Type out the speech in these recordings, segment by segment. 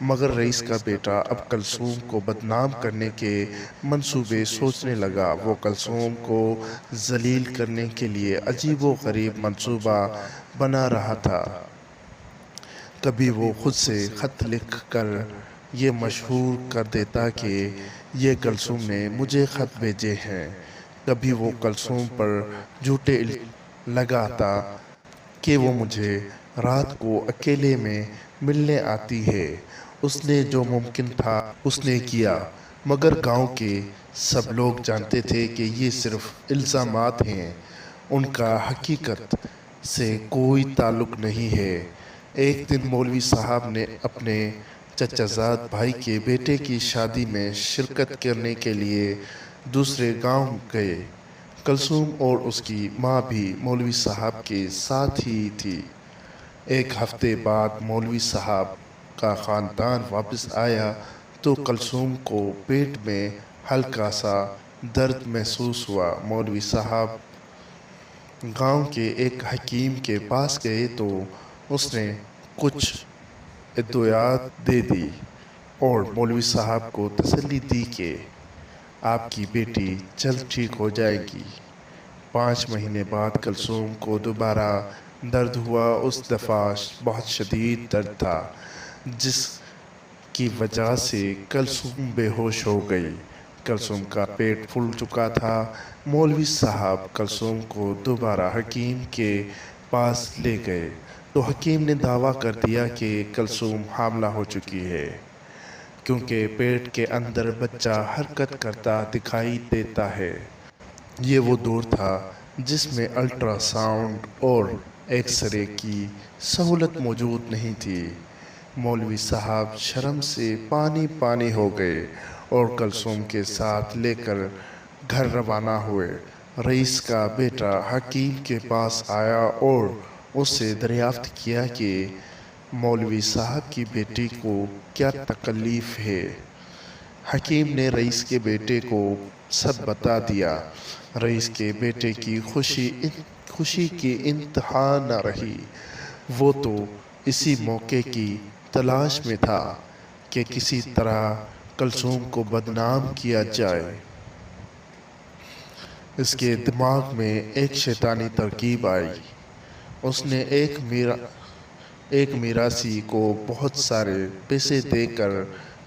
مگر رئیس کا بیٹا اب کلثوم کو بدنام کرنے کے منصوبے سوچنے لگا۔ وہ کلثوم کو ذلیل کرنے کے لیے عجیب و غریب منصوبہ بنا رہا تھا۔ کبھی وہ خود سے خط لکھ کر یہ مشہور کر دیتا کہ یہ کلثوم نے مجھے خط بھیجے ہیں۔ کبھی وہ کلثوم پر جھوٹے لگاتا کہ وہ مجھے رات کو اکیلے میں ملنے آتی ہے۔ اس نے جو ممکن تھا اس نے کیا، مگر گاؤں کے سب لوگ جانتے تھے کہ یہ صرف الزامات ہیں، ان کا حقیقت سے کوئی تعلق نہیں ہے۔ ایک دن مولوی صاحب نے اپنے چچا زاد بھائی کے بیٹے کی شادی میں شرکت کرنے کے لیے دوسرے گاؤں گئے۔ کلثوم اور اس کی ماں بھی مولوی صاحب کے ساتھ ہی تھی۔ ایک ہفتے بعد مولوی صاحب کا خاندان واپس آیا تو کلثوم کو پیٹ میں ہلکا سا درد محسوس ہوا۔ مولوی صاحب گاؤں کے ایک حکیم کے پاس گئے تو اس نے کچھ ادویات دے دی اور مولوی صاحب کو تسلی دی کہ آپ کی بیٹی جلد ٹھیک ہو جائے گی۔ 5 مہینے بعد کلثوم کو دوبارہ درد ہوا۔ اس دفعہ بہت شدید درد تھا جس کی وجہ سے کلثوم بے ہوش ہو گئی۔ کلثوم کا پیٹ پھول چکا تھا۔ مولوی صاحب کلثوم کو دوبارہ حکیم کے پاس لے گئے تو حکیم نے دعویٰ کر دیا کہ کلثوم حاملہ ہو چکی ہے، کیونکہ پیٹ کے اندر بچہ حرکت کرتا دکھائی دیتا ہے۔ یہ وہ دور تھا جس میں الٹرا ساؤنڈ اور ایکس رے کی سہولت موجود نہیں تھی۔ مولوی صاحب شرم سے پانی پانی ہو گئے اور کلثوم کے ساتھ لے کر گھر روانہ ہوئے۔ رئیس کا بیٹا حکیم کے پاس آیا اور اس سے دریافت کیا کہ مولوی صاحب کی بیٹی کو کیا تکلیف ہے۔ حکیم نے رئیس کے بیٹے کو سب بتا دیا۔ رئیس کے بیٹے کی خوشی کی انتہا نہ رہی۔ وہ تو اسی موقع کی تلاش میں تھا کہ کسی طرح کلثوم کو بدنام کیا جائے۔ اس کے دماغ میں ایک شیطانی ترکیب آئی۔ اس نے ایک میراثی کو بہت سارے پیسے دے کر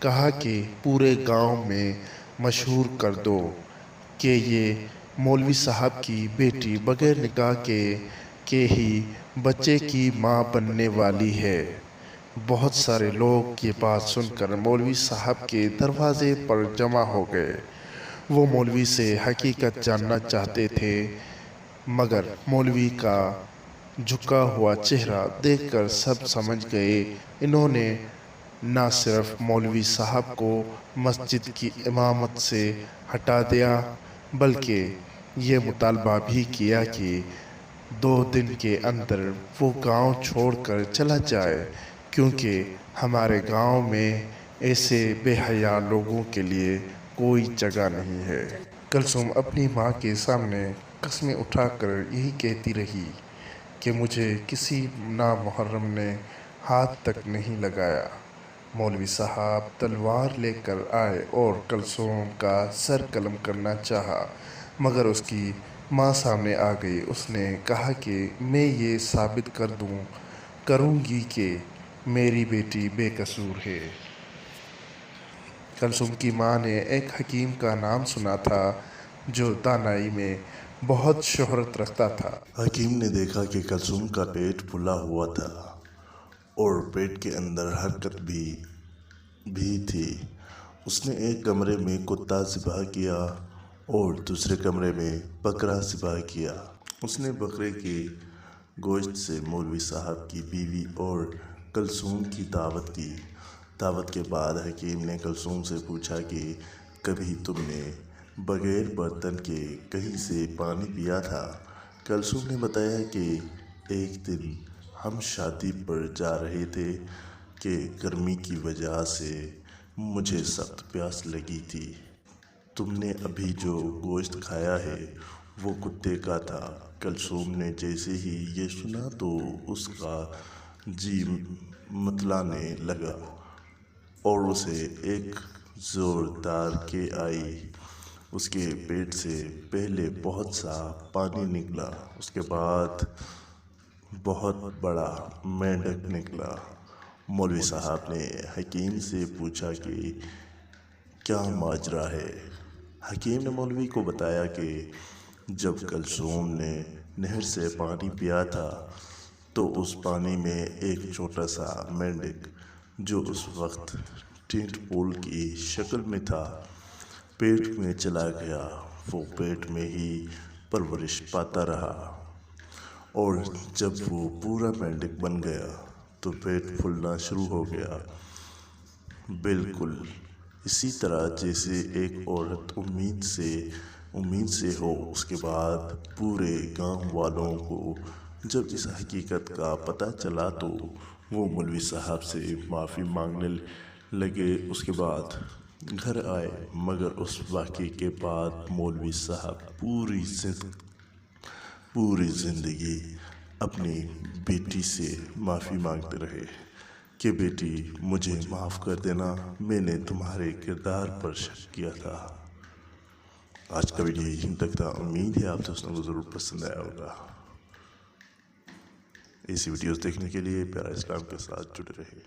کہا کہ پورے گاؤں میں مشہور کر دو کہ یہ مولوی صاحب کی بیٹی بغیر نکاح کے ہی بچے کی ماں بننے والی ہے۔ بہت سارے لوگ یہ بات سن کر مولوی صاحب کے دروازے پر جمع ہو گئے۔ وہ مولوی سے حقیقت جاننا چاہتے تھے، مگر مولوی کا جھکا ہوا چہرہ دیکھ کر سب سمجھ گئے۔ انہوں نے نہ صرف مولوی صاحب کو مسجد کی امامت سے ہٹا دیا، بلکہ یہ مطالبہ بھی کیا کہ 2 دن کے اندر وہ گاؤں چھوڑ کر چلا جائے، کیونکہ ہمارے گاؤں میں ایسے بے حیا لوگوں کے لیے کوئی جگہ نہیں ہے۔ کلثوم اپنی ماں کے سامنے قسمیں اٹھا کر یہی کہتی رہی کہ مجھے کسی نامحرم نے ہاتھ تک نہیں لگایا۔ مولوی صاحب تلوار لے کر آئے اور کلثوم کا سر قلم کرنا چاہا، مگر اس کی ماں سامنے آ گئی۔ اس نے کہا کہ میں یہ ثابت کروں گی کہ میری بیٹی بے قصور ہے۔ کلثوم کی ماں نے ایک حکیم کا نام سنا تھا جو دانائی میں بہت شہرت رکھتا تھا۔ حکیم نے دیکھا کہ کلثوم کا پیٹ پھلا ہوا تھا اور پیٹ کے اندر حرکت بھی تھی۔ اس نے ایک کمرے میں کتا ذبح کیا اور دوسرے کمرے میں بکرا ذبح کیا۔ اس نے بکرے کے گوشت سے مولوی صاحب کی بیوی اور کلثوم کی دعوت کی۔ دعوت کے بعد حکیم نے کلثوم سے پوچھا کہ کبھی تم نے بغیر برتن کے کہیں سے پانی پیا تھا؟ کلثوم نے بتایا کہ ایک دن ہم شادی پر جا رہے تھے کہ گرمی کی وجہ سے مجھے سخت پیاس لگی تھی۔ تم نے ابھی جو گوشت کھایا ہے وہ کتے کا تھا۔ کلثوم نے جیسے ہی یہ سنا تو اس کا جی متلانے لگا اور اسے ایک زوردار کے آئی۔ اس کے پیٹ سے پہلے بہت سا پانی نکلا، اس کے بعد بہت بڑا مینڈک نکلا۔ مولوی صاحب نے حکیم سے پوچھا کہ کیا ماجرا ہے؟ حکیم نے مولوی کو بتایا کہ جب کلثوم نے نہر سے پانی پیا تھا تو اس پانی میں ایک چھوٹا سا مینڈک جو اس وقت ٹینٹ پول کی شکل میں تھا پیٹ میں چلا گیا۔ وہ پیٹ میں ہی پرورش پاتا رہا، اور جب وہ پورا مینڈک بن گیا تو پیٹ پھولنا شروع ہو گیا، بالکل اسی طرح جیسے ایک عورت امید سے ہو۔ اس کے بعد پورے گاؤں والوں کو جب اس حقیقت کا پتہ چلا تو وہ مولوی صاحب سے معافی مانگنے لگے۔ اس کے بعد گھر آئے، مگر اس واقعے کے بعد مولوی صاحب پوری زندگی اپنی بیٹی سے معافی مانگتے رہے کہ بیٹی مجھے معاف کر دینا، میں نے تمہارے کردار پر شک کیا تھا۔ آج کا ویڈیو یہیں تک تھا، امید ہے آپ دوستوں کو ضرور پسند آیا ہوگا۔ ایسی ویڈیوز دیکھنے کے لیے پیارا اسلام کے ساتھ جڑے رہے۔